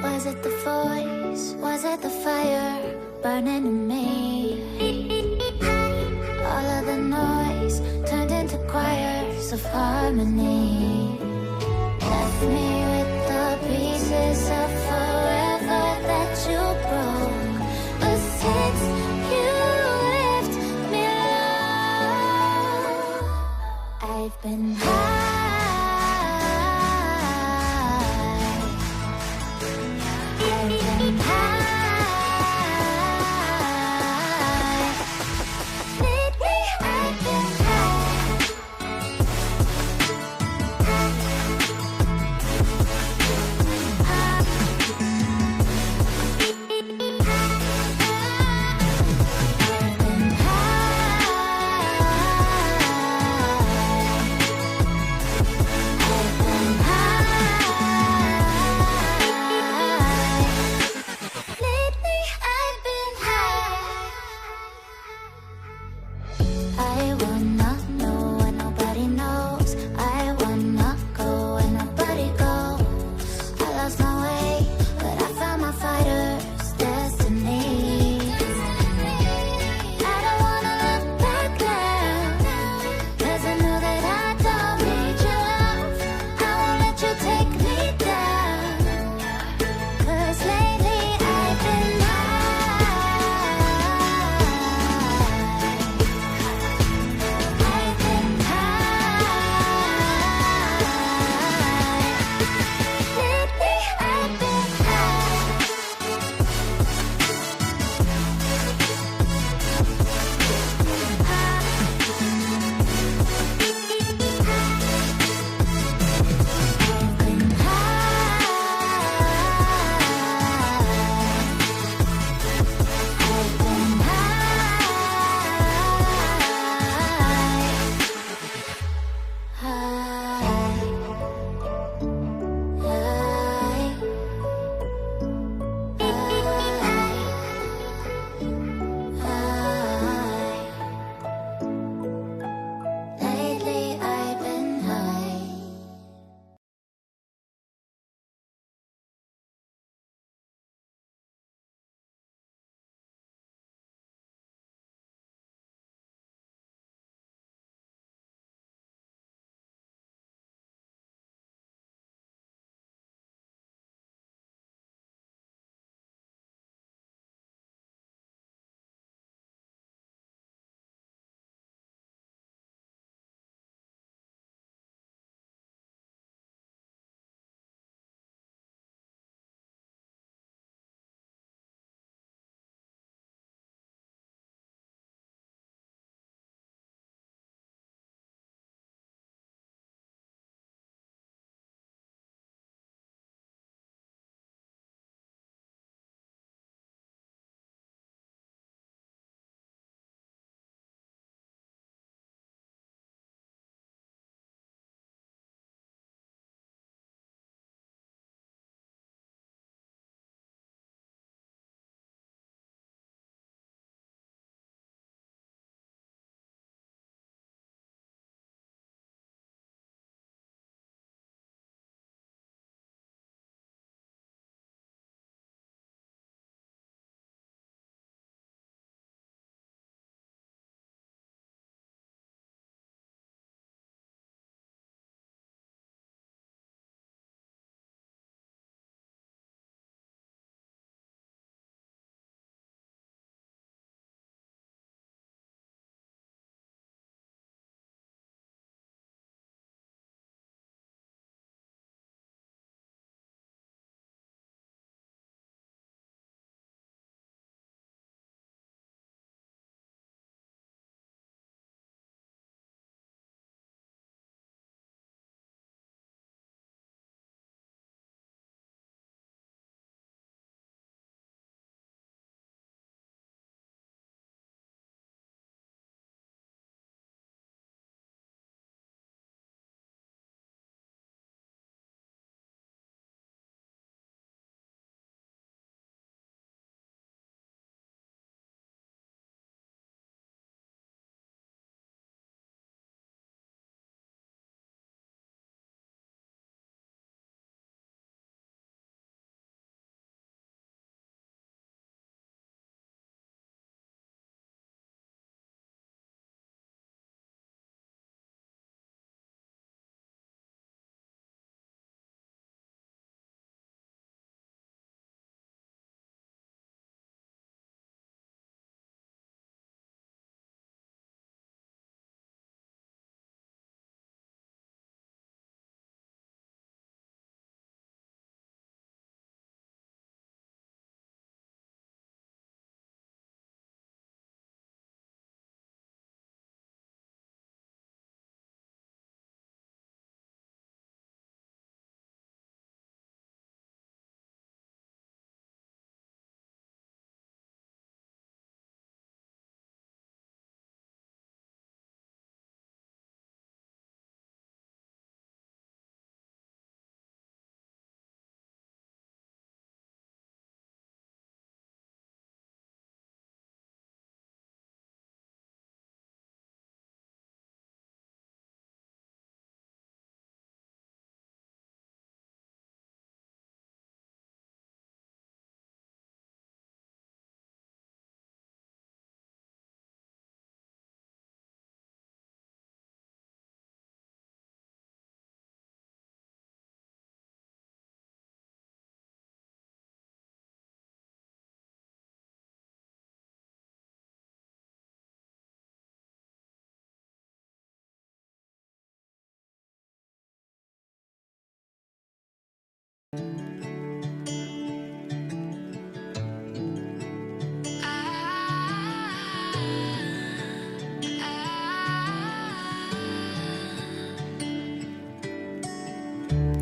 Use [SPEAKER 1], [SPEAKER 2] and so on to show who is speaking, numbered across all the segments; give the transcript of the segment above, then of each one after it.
[SPEAKER 1] Was it the voice? Was it the fire burning in me? All of the noise turned into choirs of harmony. Left me with the pieces of forever that you broke. But since you left me low, I've been high. I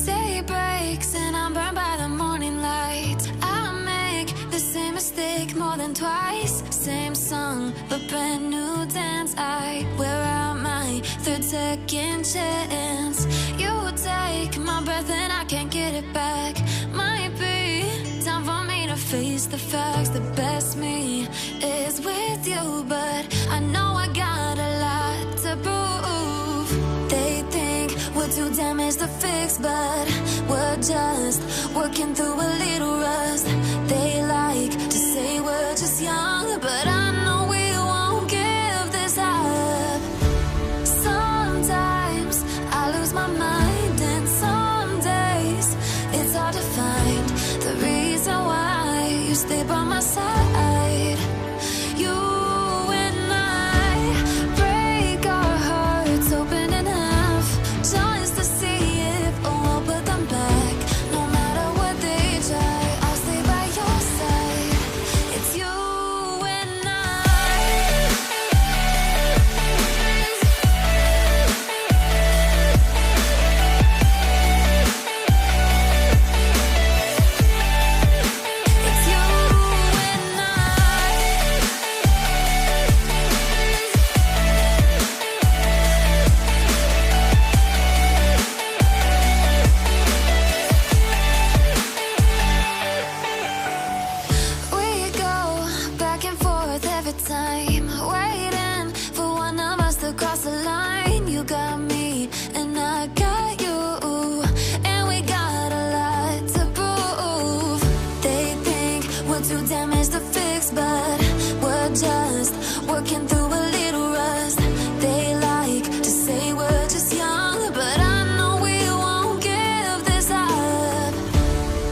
[SPEAKER 1] Day breaks and I'm burned by the morning light. I make the same mistake more than twice. Same song, but brand new dance. I wear out my third second chance. You take my breath and I can't get it back. Might be time for me to face the facts. The best me is with you, but I know I got a lot to prove. They think we're too damaged to fix, but we're just working through a little rust. They like to say we're just young, but I know we won't give this up. Sometimes I lose my mind, and some days it's hard to find the reason why you stay by my side. You and I break our hearts open in half, just to see if we'll put them back. No matter what they try, I'll stay by your side. It's you and I. It's you and I. We go back and forth every time, waiting for one of us to cross the line. You got me and I got you, and we got a lot to prove. They think we're too damaged to fix, but we're just working through a little rust. They like to say we're just young, but I know we won't give this up.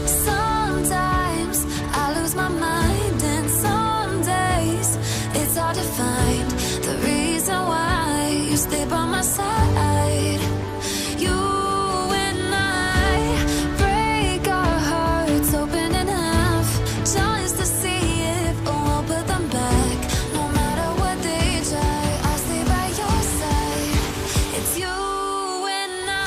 [SPEAKER 1] Sometimes I lose my mind, and some days it's hard to find the reason why you stay by my side. You and I break our hearts open in half, just to see if we'll put them back. No matter what they try, I'll stay by your side. It's you and I.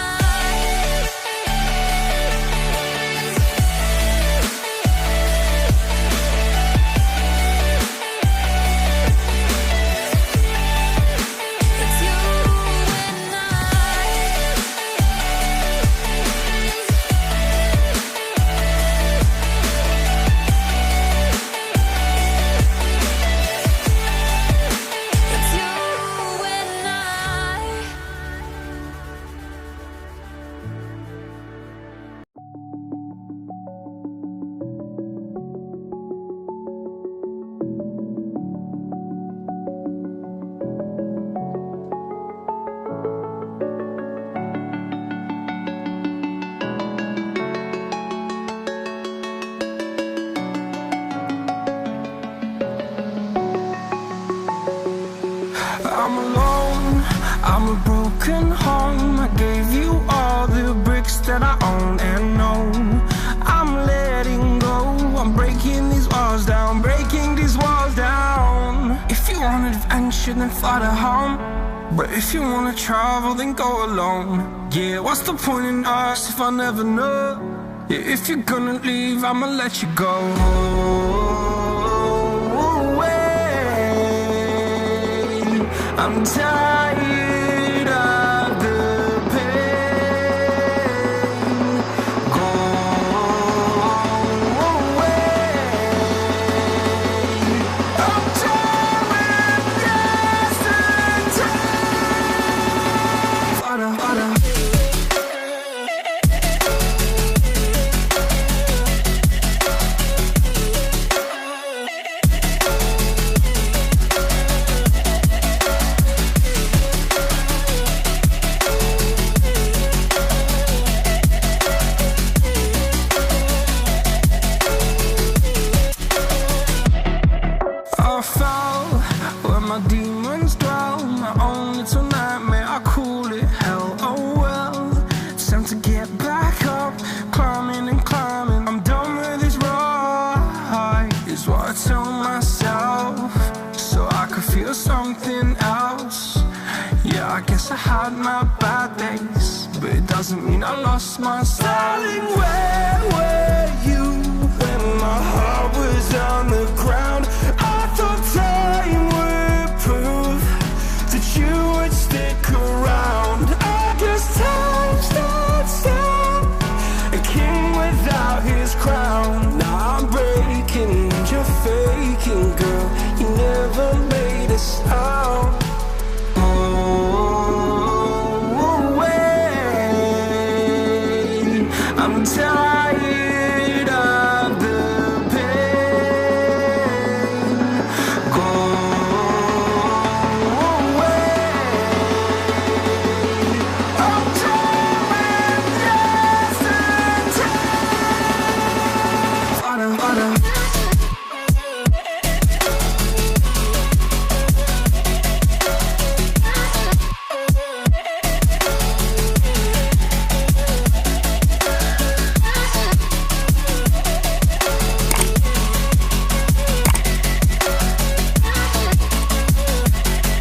[SPEAKER 1] It's you and I. It's you and I.
[SPEAKER 2] I'm alone, I'm a broken home. I gave you all the bricks that I own and know. I'm letting go, I'm breaking these walls down, breaking these walls down. If you want adventure, then fly to home. But if you wanna travel, then go alone. Yeah, what's the point in us if I never know? Yeah, if you're gonna leave, I'ma let you go. I'm tired of the pain. Go away. I'm tired of yesterday. Fada, fada. my bad days, but it doesn't mean I lost my style. Darling, where were